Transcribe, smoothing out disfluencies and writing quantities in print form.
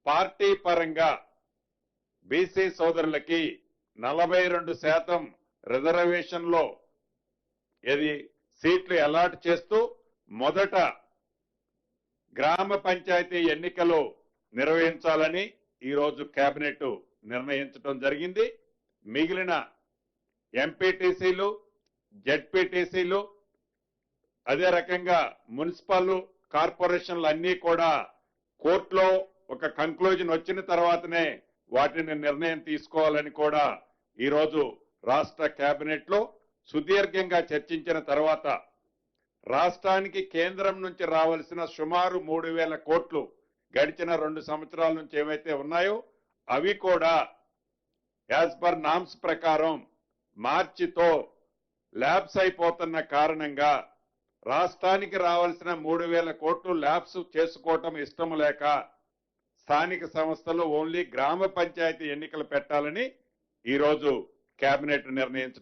Party పరంగా BC సోదరులకి 42% రిజర్వేషన్లో ఏది సీట్లు అలాట్ చేస్తూ మొదట గ్రామ పంచాయతీ ఎన్నికలు నిర్వహించాలని ఈరోజు కేబినెట్ నిర్ణయించడం జరిగింది. మిగిలిన ఎంపీటీసీలు, జెడ్పీటీసీలు, అదే రకంగా మున్సిపల్ కార్పొరేషన్లు అన్నీ కూడా కోర్టులో ఒక కంక్లూజన్ వచ్చిన తర్వాతనే వాటిని నిర్ణయం తీసుకోవాలని కూడా ఈరోజు రాష్ట్ర కేబినెట్ లో సుదీర్ఘంగా చర్చించిన తర్వాత రాష్ట్రానికి కేంద్రం నుంచి రావాల్సిన సుమారు 3,000 కోట్లు గడిచిన 2 సంవత్సరాల నుంచి ఏవైతే ఉన్నాయో అవి కూడా యాజ్ పర్ నామ్స్ ప్రకారం మార్చితో ల్యాబ్స్ అయిపోతున్న కారణంగా రాష్ట్రానికి రావాల్సిన 3,000 కోట్లు ల్యాబ్స్ చేసుకోవటం ఇష్టం లేక స్థానిక సంస్థలు ఓన్లీ గ్రామ పంచాయతీ ఎన్నికలు పెట్టాలని ఈరోజు కేబినెట్ నిర్ణయించడం